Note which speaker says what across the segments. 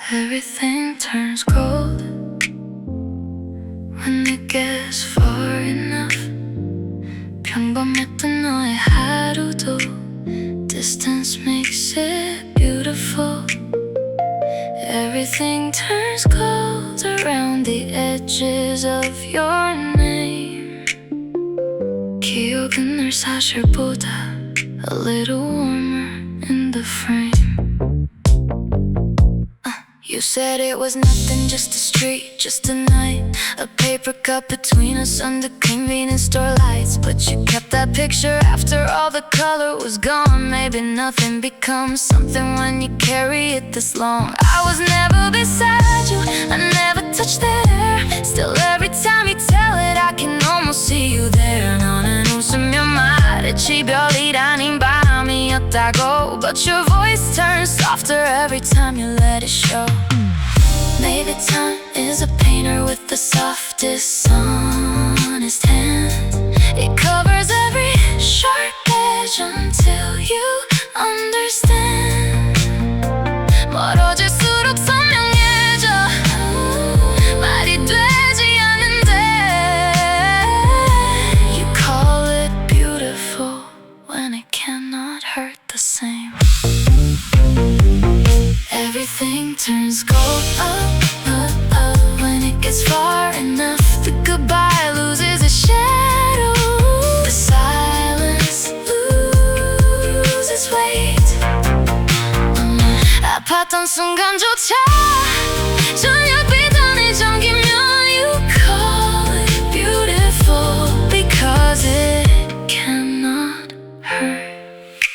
Speaker 1: Everything turns cold when it gets far enough. 평범했던 너의 하루도 distance makes it beautiful. Everything turns cold around the edges of your name. 기억은 늘 사실보다 a little warmer in the frame. You said it was nothing, just a street, just a night, a paper cup between us under convenience store lights. But you kept that picture after all the color was gone. Maybe nothing becomes something when you carry it this long. I was never beside you, I never touched there. Still every time you tell it I can almost see you there. 너는 웃으면 말했지 별일 아닌 밤이었다고. But your voice turns softer every time you let it show. Maybe time is a painter with the softest, honest hand. It covers every sharp edge until you understand. 멀어질수록 선명해져 말이 되지 않는데. You call it beautiful when it cannot hurt the same. Everything turns gold when it gets far enough. The goodbye loses its shadow. The silence loses its weight. 아팠던 순간조차 저녁 비단에 잠기면 you call it beautiful because it cannot hurt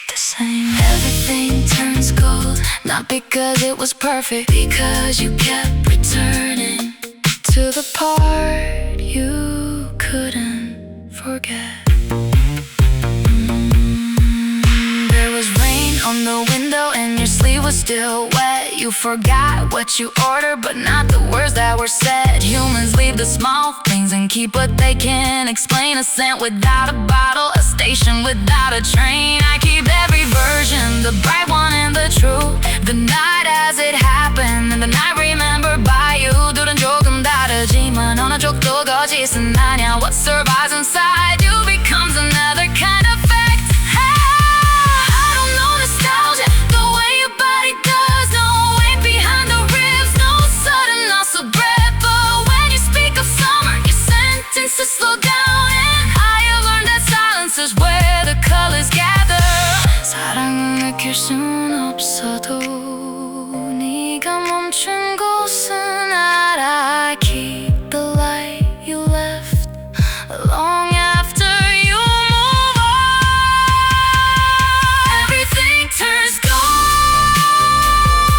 Speaker 1: the same. Everything turns gold, not because it was perfect, because you kept returning to the part you couldn't forget. There was rain on the window and your sleeve was still wet. You forgot what you ordered but not the words that were said. Humans leave the small things and keep what they can explain. A scent without a bottle, a station without a train. I keep every version, the bright one and the true. The night as it happened and the night remembered by you. 둘은 조금 다르지만 어느 쪽도 거짓은 아냐. What survives inside you becomes another kind of fact. I don't know nostalgia the way your body does. No weight behind the ribs, no sudden loss of breath. But when you speak of summer, your sentences slow down. And I have learned that silence is where the colors gather. 사랑을 느낄 순 없어도 네가 멈춘 곳은 알아. I keep the light you left long after you move on. Everything turns gold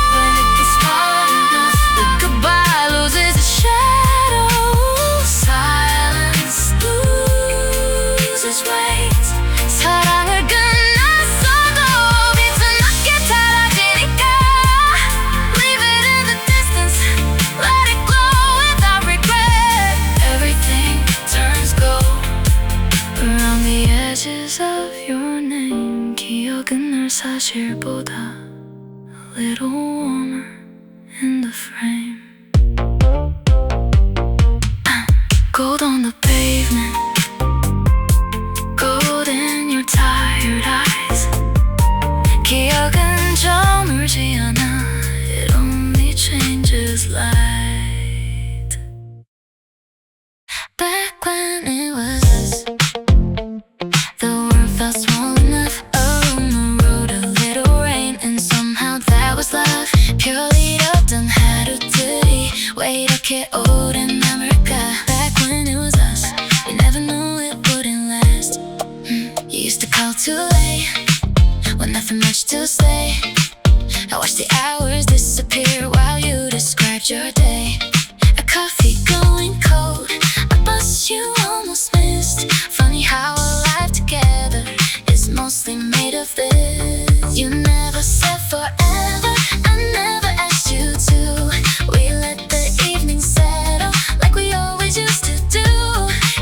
Speaker 1: when it gets far enough. The goodbye loses its shadow. Silence loses weight. 사랑을 끝났어도 비트나게 달아지니까. Leave it in the distance, let it glow without regret. Everything turns gold around the edges of your name. 기억은 늘 사실보다 a little warmer in the frame. Gold on the pavement, gold in your tired eyes. 기억은 저물지 않아, it only changes light. Back when it was us, the world felt small enough. On the road a little rain and somehow that was love. 별일 없던 하루들이 왜 이렇게 오랜 남을까. Back when it was us, we never knew it wouldn't last. You used to call too late with nothing much to say. I watched the hours disappear while you described your day. A coffee going cold, a bus you almost missed. Funny how a life together is mostly made of this. You never said forever, I never asked you to. We let the evening settle like we always used to do.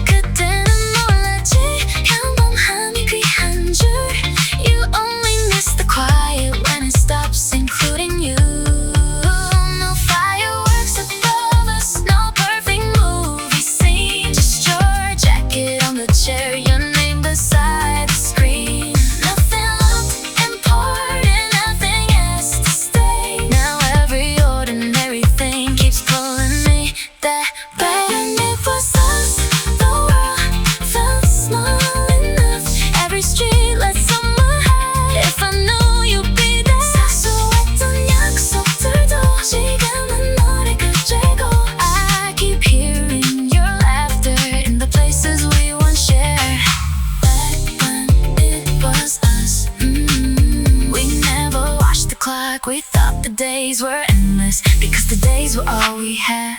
Speaker 1: 그때는 몰랐지 평범함이 귀한 줄. You only miss the quiet when it stops including you. No days were endless because the days were all we had.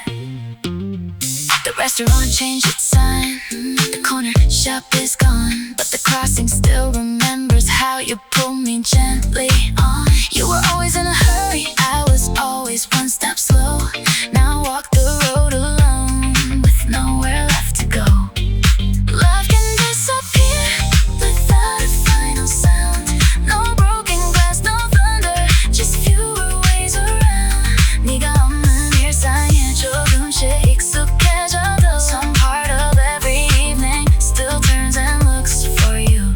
Speaker 1: The restaurant changed its sign, the corner shop is gone, but the crossing still remembers how you pulled me gently on. You were always in a hurry, I was always one step slow. Now I walk the road alone with nowhere left to go. Love can disappear without a final sound. No broken glass, no thunder, just fewer ways around. 네가 없는 일상에 조금씩 익숙해져도 some part of every evening still turns and looks for you.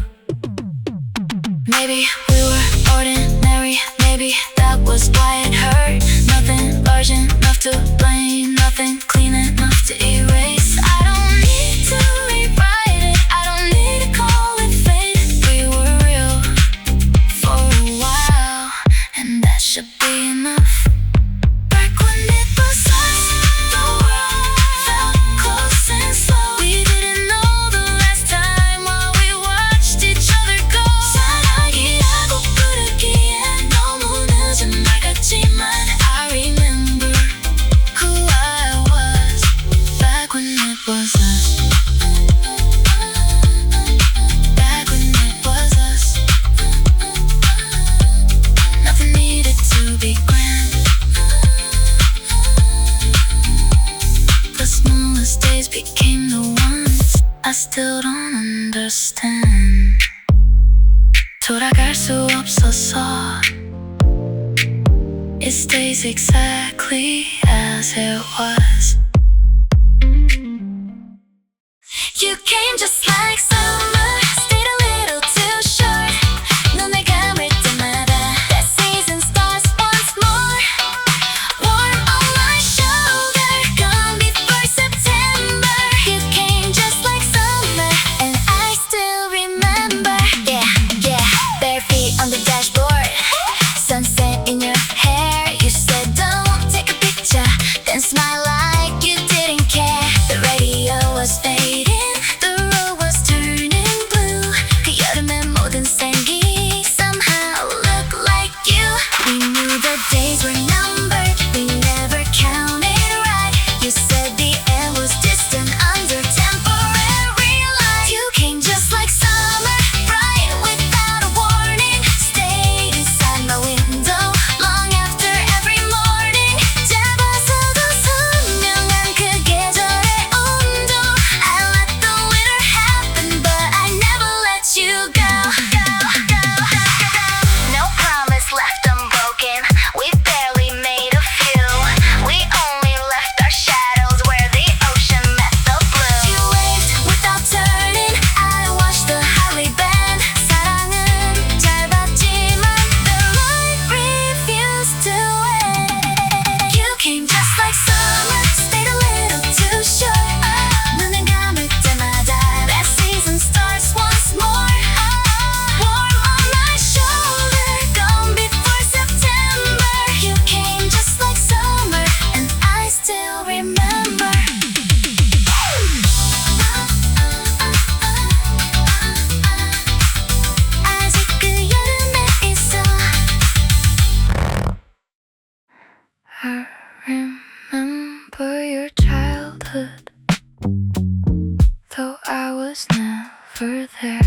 Speaker 1: Maybe we were ordinary, maybe that was why it hurt. Nothing large enough to blame, nothing clean enough to erase. I don't need to rewrite it, I don't need to call it fate. We were real for a while, and that should be enough. Back when it was us, the world felt close and slow. We didn't know the last time while we watched each other go. 사랑이라고 부르기엔 너무 늦은 말 같지만 I remember who I was back when it was us. Back when it was us. Nothing needed to be grand. The smallest days became the ones I still don't understand. 돌아갈 수 없어서 it stays exactly as it was. You came just like summer, stayed a little too short. 눈을 감을 때마다 that season starts once more. Warm on my shoulder, gone before September. You came just like summer, and I still remember. Yeah, yeah, bare feet on the dashboard, sunset in your hair. You said don't take a picture, then smile like you didn't care. The radio was fading, the road was turning blue. 그 여름의 모든 생기 somehow looked like you. We knew the days were numbered, we never counted right. You said the end was distant under temporary light. You came just like summer, bright without a warning. Stayed inside my window long after every morning. 짧아서도 선명한 그 계절의 온도. I let the winter happen, but I never let you go. No promise left unbroken, we barely made a few. We only left our shadows where the ocean met the blue. You waved without turning, I watched the highway bend. 사랑은 짧았지만 the light refused to end. You came just like summer, stayed a little too short. 눈을 감을 때마다 that season starts once more. Warm on my shoulder, gone before September. You came just like summer, and I still remember. 아직 그 여름에 있어. I remember your childhood, though I was never there.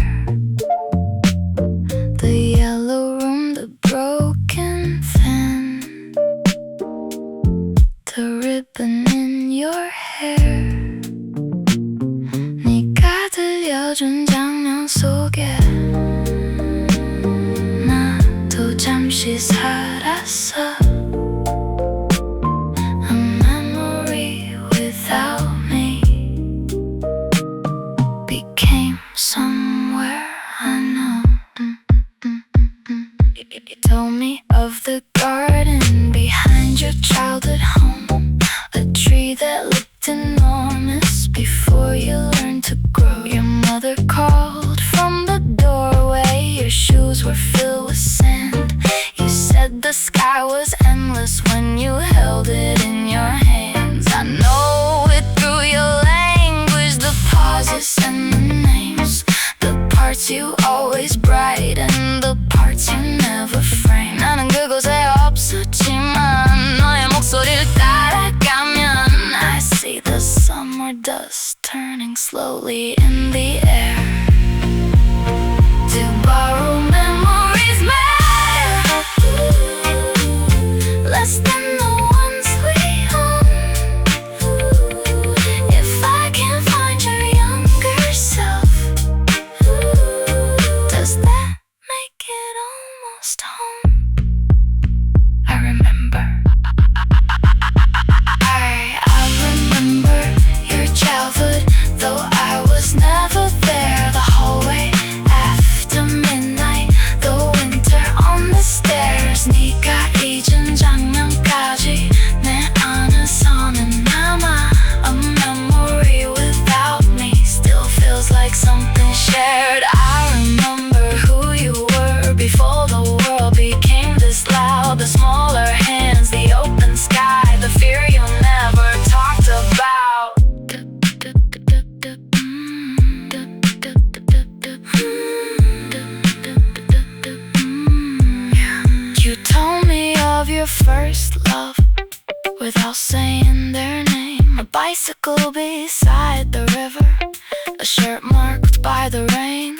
Speaker 1: The yellow room, the broken fan, the ribbon in your hair. 네가 들려준 장면 속에 나도 잠시 살았어. A memory without me became somewhere unknown. You told me of the garden behind your childhood home, a tree that looked enormous before you learned to grow. Your mother called from the doorway, your shoes were filled with sand. You said the more dust turning slowly in the air. To borrow memories matter less than the ones we own. If I can find your younger self, does that make it almost home? I remember your childhood, though I was never there. The hallway after midnight, the winter on the stairs. 네가 잊은 장면까지 내 안에서는 남아. A memory without me still feels like something shared. I remember who you were before the world became this loud. The smaller hands, the open sky, the fear you never talked about. You told me of your first love without saying their name. A bicycle beside the river, a shirt marked by the rain.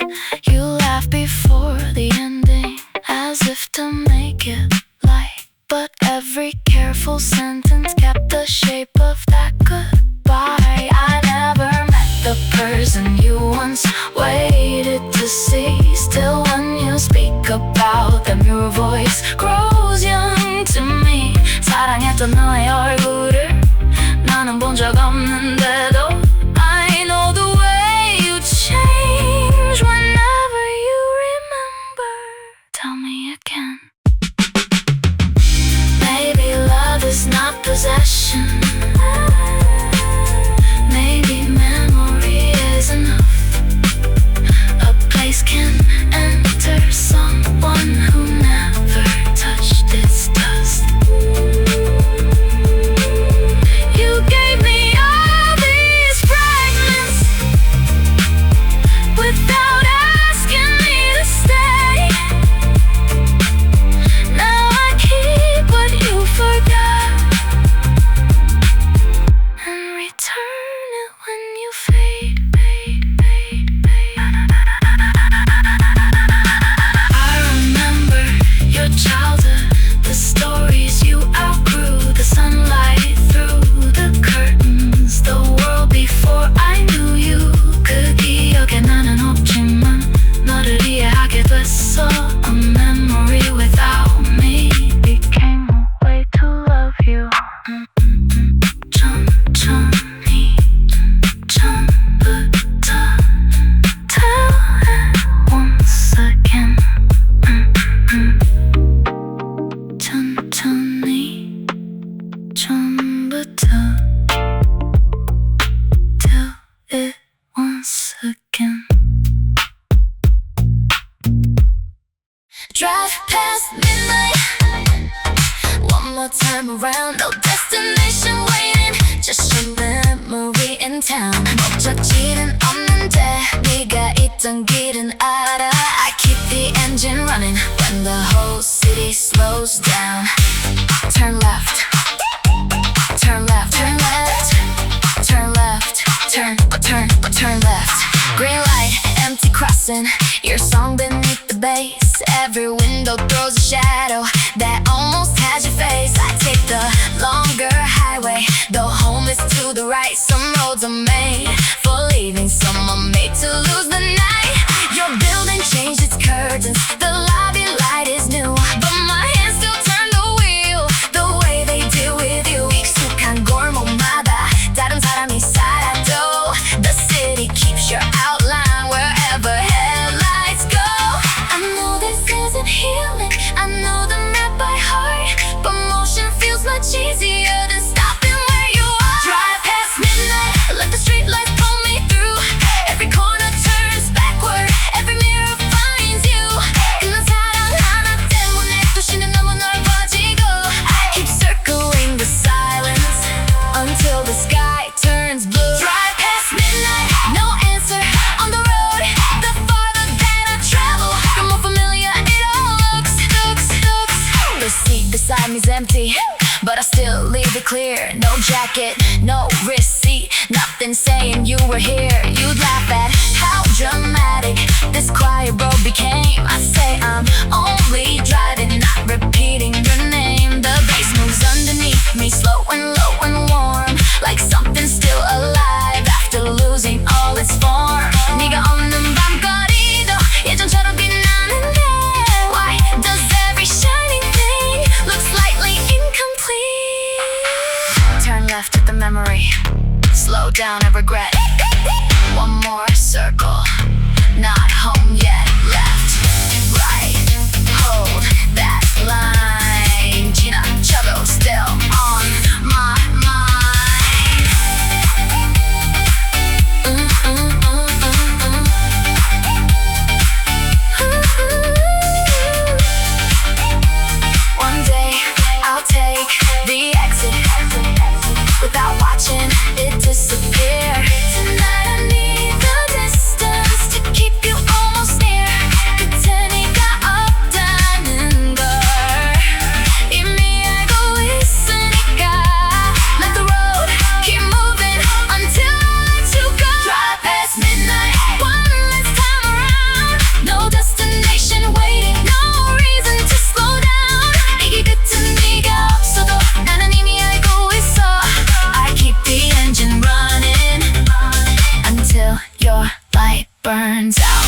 Speaker 1: You laughed before the ending, as if to make it light. But every careful sentence kept the shape of that goodbye. I never met the person you once waited to see. Still when you speak about them, your voice grows young to me. 사랑했던 너의 얼굴을 나는 본 적 없는데도 I know the way you change whenever you remember. Tell me again. Maybe love is not possession. Maybe memory is enough. A place can enter someone who never touched its dust. You gave me all these fragments without asking me to stay. Now I keep what you forgot and return it when you fade. I remember your childhood, the stories you outgrew, the sunlight through the curtains, the world before I knew you. 그 기억에 나는 없지만 너를 이해하게 됐어. A memory without me became a way to love you. 천천히 처음부터 tell it once again. 천천히 처음부터 tell it once again. Drive past midnight, one more time around. No destination waiting, just your memory in town. 목적지는 없는데 네가 있던 길은 알아. I keep the engine running when the whole city slows down. Turn left, turn left, turn left, turn left, turn left. Green light, empty crossing, your song beneath the bass. Every window throws a shadow that almost has your face. I take the longer highway, though home is to the right. Some roads are made for leaving, some are made to lose the night. Your building changed its curtains, the lobby light is new, but my hands still turn the wheel the way they do with you. 익숙한 골목마다 다른 사람이 살아도 the city keeps your outline wherever headlights go. I know this isn't healing, I know the map by heart, but motion feels much easier than stopping where you are. Drive past midnight, let the street light but I still leave it clear. No jacket, no receipt, nothing saying you were here. You'd laugh at how dramatic this quiet road became. I say I'm only driving, not repeating your name. The bass moves underneath me, slow and low and warm, like something's still alive after losing all its form. 네가 없는 밤거리도 예전처럼 빛나는데 why does every shining thing look slightly incomplete? Turn left at the memory, slow down at regret. One more circle, not home yet. Left, right, hold that line. 지나쳐도 still on my mind. One day I'll take the exit without watching it disappear. Tonight I need the distance to keep you almost near. 끝에 네가 없다는 걸 이미 알고 있으니까 let the road keep moving until I let you go. Drive past midnight one last time around. No destination waiting, no reason to slow down. 이게 끝은 네가 없어도 나는 이미 알고 있어. I keep the engine running until your light burns out.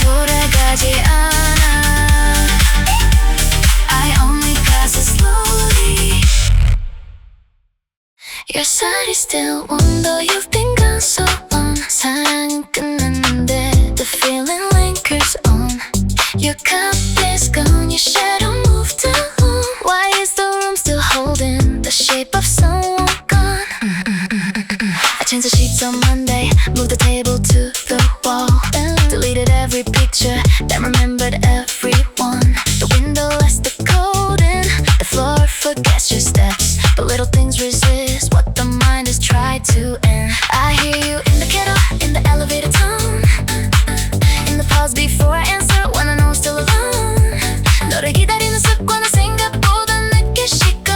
Speaker 1: 돌아가지 않아. I only pass it slowly. Your side is still warm though you've been gone so long. 사랑은 끝났는데 the feeling lingers on. Your cup is gone, your shadow moved along. Why is the room still holding the shape of someone gone? I changed the sheets on Monday, moved the table to the wall, deleted every picture that remembered everyone. The window lets the cold in, the floor forgets your steps, but little things resist what the mind has tried to end. I hear you in the kettle, in the elevator tone, in the pause before I answer when I know I'm still alone. 너를 기다리는 습관은 생각보다 늦게 식어.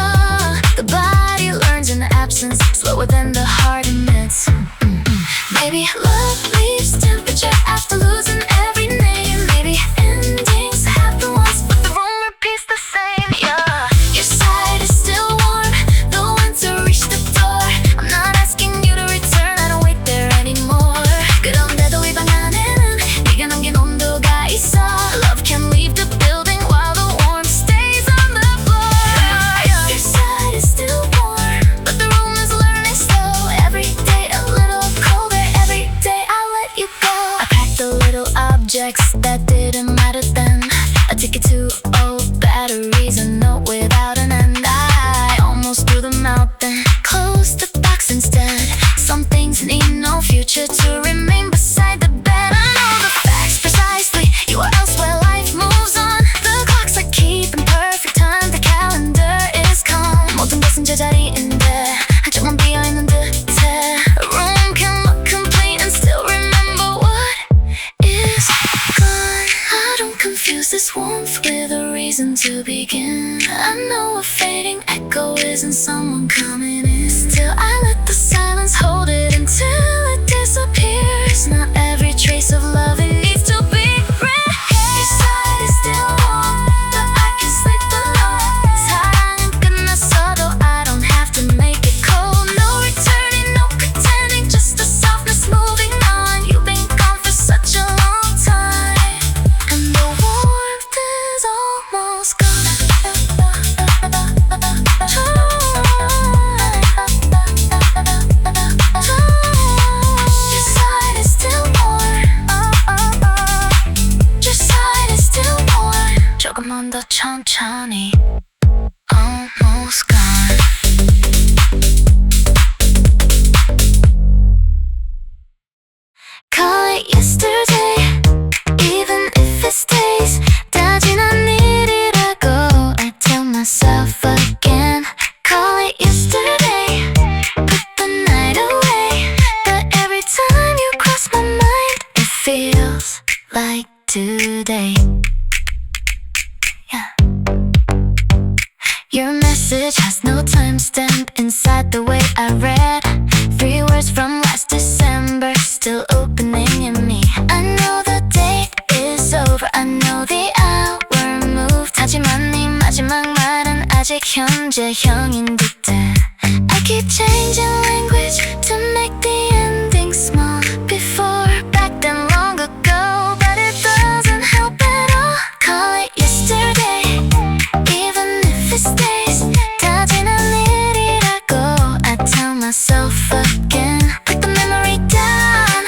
Speaker 1: The body learns in the absence, slower than the heart admits. Maybe love leaves temperature after losing every name. Maybe endings happen once, but the room repeats the same. Yeah, your side is still warm, though when to reach the door. I'm not asking you to return, I don't wait there anymore. 그런데도 이 방 안에는 네가 남긴 온도가 있어. Love can leave the building while the warmth stays on the floor. Your side is still warm, but the room is learning slow. Every day a little colder, every day I let you go. I packed the little objects that didn't matter then, a ticket to old batteries, a note without an end. I almost threw them out then, closed the box instead. Some things need no future to remain beside the bed. I know the facts precisely, you are elsewhere, life moves on. The clocks are keeping perfect time, the calendar is calm. 모든 것은 제자리인데 한쪽만 비어있는 듯해. A room can look complete and still remember what is gone. I don't confuse this warmth with a reason to begin. I know a fading echo isn't someone coming in. Still I let the silence hold it until it disappears. Not every trace of love it needs to be read. Your side is still warm, but I can sleep alone. 사랑은 끝났어도 I don't have to make it cold. No returning, no pretending, just the softness moving on. You've been gone for such a long time, and the warmth is almost gone. Your side is still warm. Your side is still warm. 조금만 더 천천히. Almost gone. Call it yesterday, even if it stays. 다 지난 일이라고 I tell myself again. Call it yesterday, put the night away. But every time you cross my mind, it feels like today. Yeah. You're message has no timestamp inside the way I read. 3 words from last December still opening in me. I know the date is over, I know the hour moved. 하지만 네 마지막 말은 아직 현재형인 듯해. I keep changing language to make the ending small. Before, back then long ago, but it doesn't help at all. Call it yesterday, even if it stays. 다 지난 일이라고 I tell myself again. Put the memory down,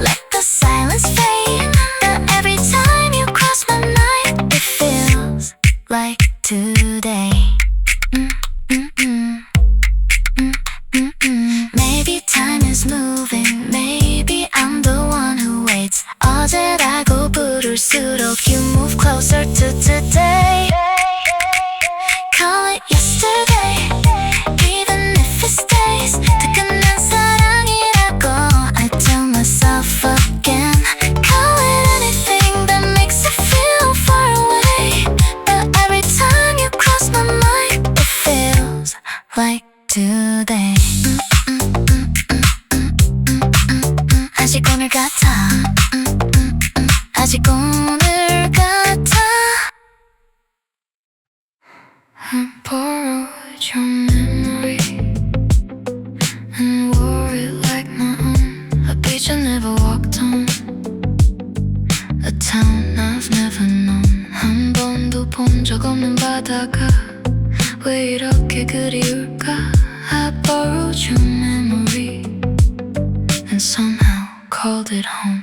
Speaker 1: let the silence fade. But every time you cross my mind, it feels like today. Maybe time is moving, maybe I'm the one who waits. 어제라고 부를수록 you move closer to today. Call it yesterday, even if it stays. 다 끝난 사랑이라고 I tell myself again. Call it anything that makes it feel far away. But every time you cross my mind, it feels like today. 아직 오늘 같아. 아직 오늘 같아. Borrowed your memory and wore it like my own. A beach I never walked on, a town I've never known. 한 번도 본 적 없는 바다가 왜 이렇게 그리울까? I borrowed your memory and somehow called it home.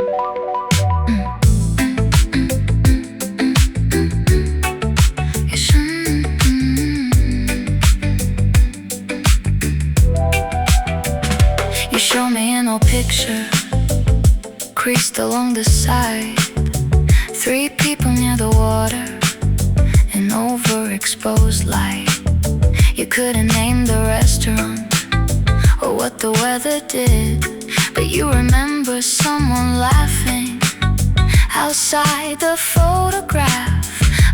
Speaker 1: You show me an old picture, creased along the side. 3 people near the water, an overexposed light. You couldn't name the restaurant or what the weather did, but you remember someone laughing outside the photograph.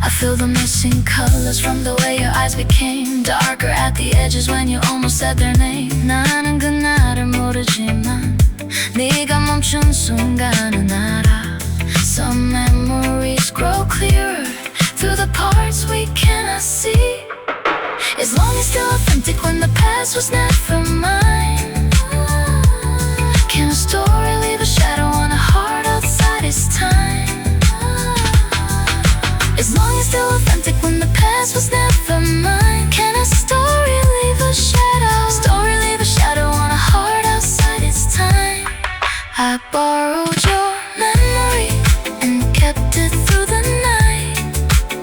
Speaker 1: I feel the missing colors from the way your eyes became darker at the edges when you almost said their name. 나는 그날을 모르지만 네가 멈춘 순간은 알아. Some memories grow clearer through the parts we cannot see. As long as still authentic when the past was never mine. Can a story leave a shadow on a heart outside its time? As long as still authentic when the past was never mine. Can a story leave a shadow? Story leave a shadow on a heart outside its time. I borrowed your memory and kept it through the night.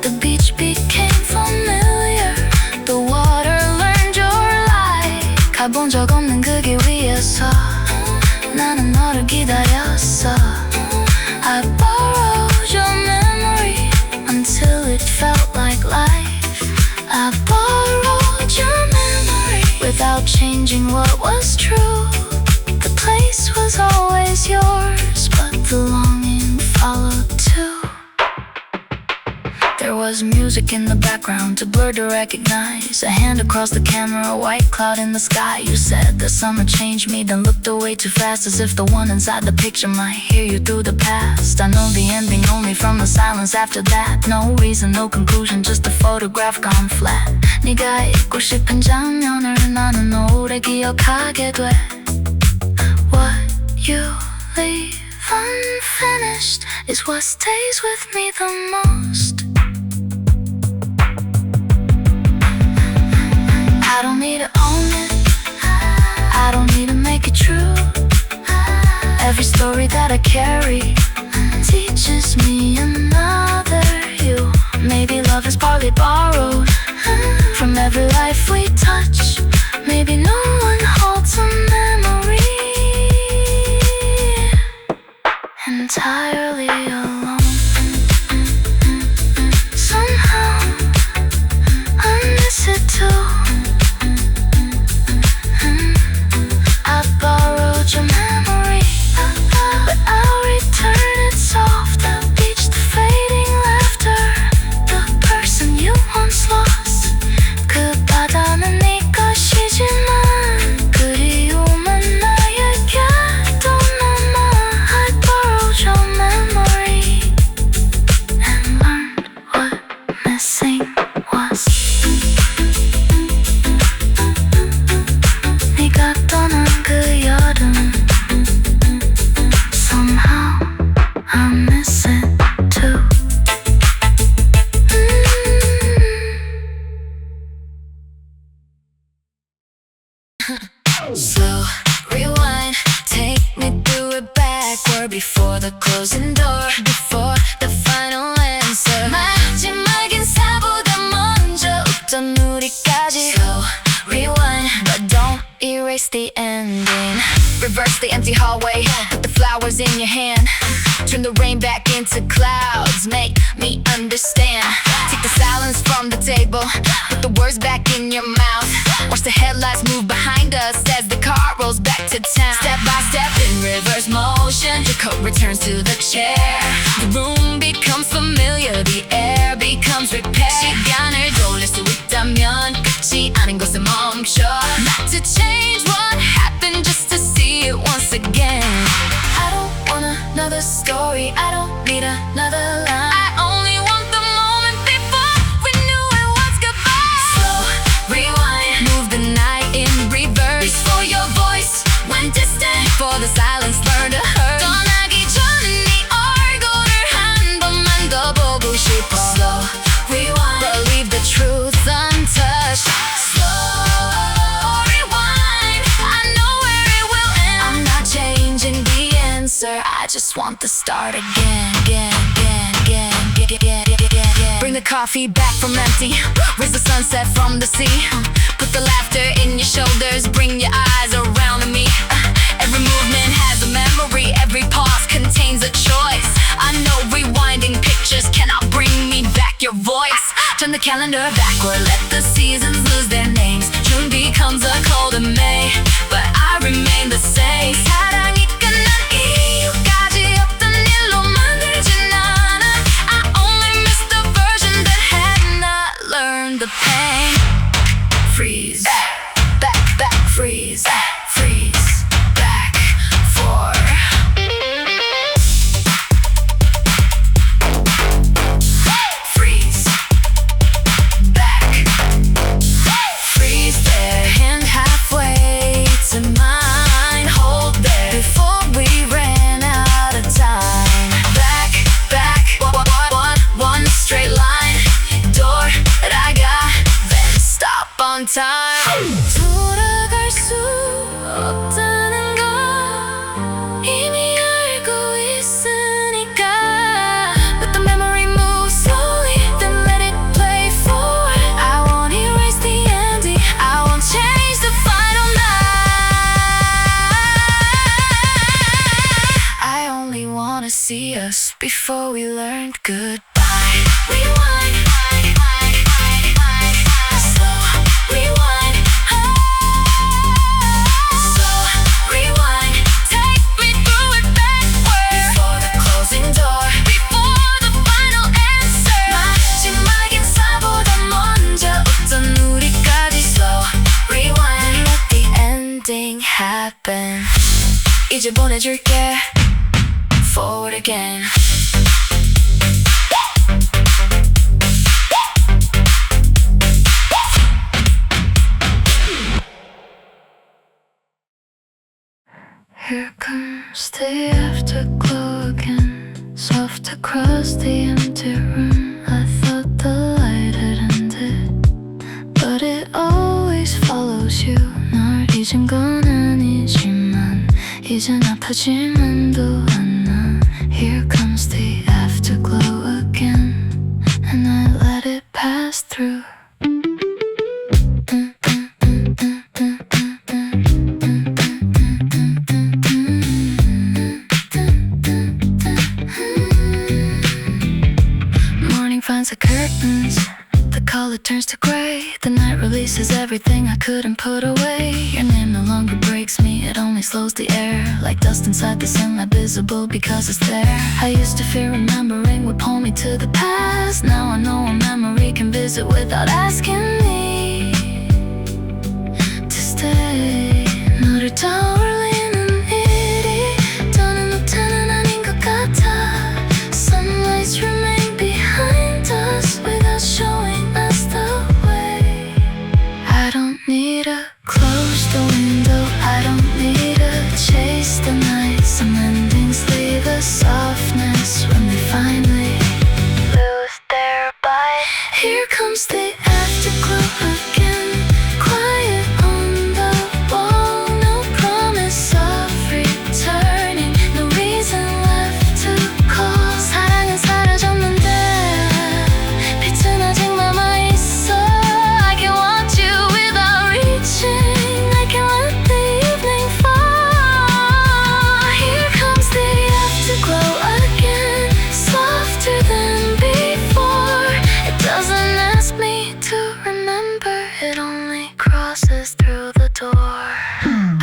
Speaker 1: The beach became familiar, the water learned your light. 가본 적 없는 그 길 위에서 나는 너를 기다렸어. I borrowed your memory until it felt like life. I borrowed your memory without changing what was true. The place was always yours, but the longing followed too. There was music in the background, too blurred to recognize. A hand across the camera, a white cloud in the sky. You said the summer changed me, then looked away too fast, as if the one inside the picture might hear you through the past. I know the ending only from the silence after that. No reason, no conclusion, just a photograph gone flat. 네가 잊고 싶은 장면을 나는 오래 기억하게 돼. What you leave unfinished is what stays with me the most. I don't need to own it, I don't need to make it true. Every story that I carry teaches me another you. Maybe love is partly borrowed from every life we touch. Maybe no one holds a memory entirely alone. Somehow I miss it too. I borrowed your memory, but I'll return it soft. The beach, the fading laughter, the person you once lost. Slow rewind, take me through it backward before the closing door, before the final answer. 마지막엔 사보다 먼저 웃던 우리까지. Slow rewind, but don't erase the ending. Reverse the empty hallway, put the flowers in your hand. Turn the rain back into clouds, make me understand. Take the silence from the table, put the words back in your mouth. Watch the headlights move behind us as the car rolls back to town. Step by step in reverse motion, your coat returns to the chair. The room becomes familiar, the air becomes repaired. 시간을 돌릴 수 있다면 끝이 아닌 곳에 멈춰. Not to change what happened, just to see it once again. I don't want another story, I don't need another line. I only want the moment before we knew it was goodbye. Slow rewind, move the night in reverse. Before your voice went distant, before the silence learned to hurt. 떠나기 전에 네 얼굴을 한 번만 더 보고 싶어. Slow rewind, but leave the truth untouched. Slow rewind, I know where it will end. I'm not changing the answer, I just want the start again, again, again, again, again, again, again. Bring the coffee back from empty, raise the sunset from the sea. Put the laughter in your shoulders, bring your eyes around me. Every movement has a memory, every pause contains a choice. I know rewinding pictures cannot bring me back your voice. Turn the calendar backward, let the seasons lose their names. June becomes a cold in May, but I remain the same. 사랑이 끝난 이유까지 없던 일로 만들진 않아. I only miss the version that had not learned the pain. Freeze, back, back, freeze, freeze, back, for. Freeze, back, freeze there, hand halfway to mine, hold there before we ran out of time. Back, back, one straight line, door that I got, then stop on time. 돌아갈 수 없다는 걸 이미 알고 있으니까. Let the memory move slowly, then let it play forward. I won't erase the ending, I won't change the final night. I only wanna see us before we learned goodbye. Rewind, slow rewind, slow rewind, take me through it backward. Before the closing door, before the final answer. 마지막엔 사보다 먼저 웃던 우리까지. Slow rewind, let the ending happen. 이제 보내줄게, forward again. Here comes the afterglow again, soft across the empty room. I thought the light had ended, but it always follows you. 널 잊은 건 아니지만 이젠 아프지만도 않아. Here comes the afterglow again, and I let it pass through. The curtains, the color turns to gray. The night releases everything I couldn't put away. Your name no longer breaks me, it only slows the air. Like dust inside the sunlight, visible because it's there. I used to fear remembering would pull me to the past. Now I know a memory can visit without asking me to stay. 너를 떠올리는 일이 더는 못하는 아닌 것 같아. Sunlights remain behind us without showing us the way. I don't need to close the window, I don't need to chase the night. Some endings leave a softness when they finally lose their bite. Here comes the afterglow again, quiet on the wall now. crosses through the door.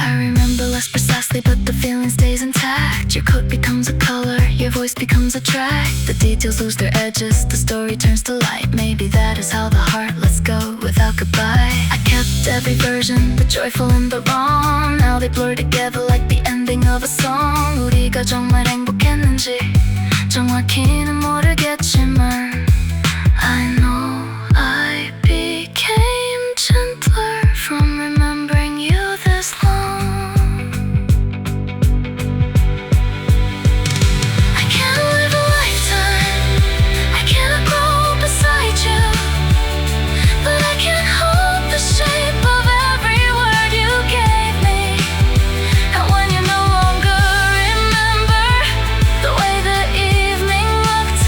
Speaker 1: I remember less precisely, but the feeling stays intact. Your coat becomes a color, your voice becomes a track. The details lose their edges, the story turns to light. Maybe that is how the heart lets go without goodbye. I kept every version, the joyful and the wrong. Now they blur together like the ending of a song. 우리가 정말 행복했는지 정확히는 모르겠지만 I know I became gentler from remembering you this long. I can't live a lifetime, I cannot grow beside you, but I can hold the shape of every word you gave me. And when you no longer remember the way the evening looked,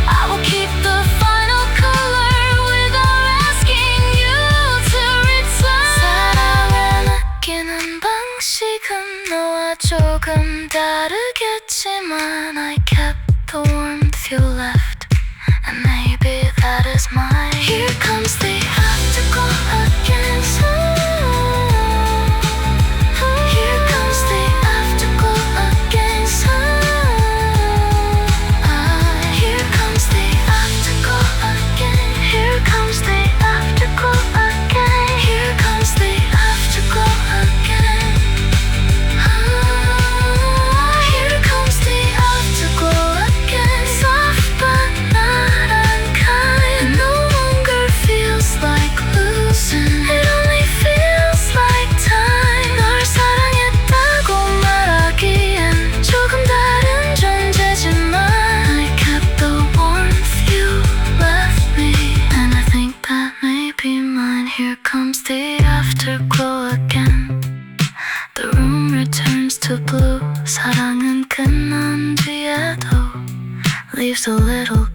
Speaker 1: I will keep the final color without asking you to return. 사랑을 느끼는 방식은 너와 조금 다르겠지만 I kept the warmth you left, and maybe that is mine. Here comes the afterglow again. Here comes the afterglow again. Here comes the afterglow again. Here comes the afterglow again. Here comes the afterglow again. Here comes the afterglow again. Soft but not unkind. It no longer feels like losing. It only feels like time. 널 사랑했다고 말하기엔 조금 다른 존재지만 I kept the warmth you left me, and I think that may be mine. Here comes the afterglow again. The room returns to blue. 사랑은 끝난 뒤에도 leaves a little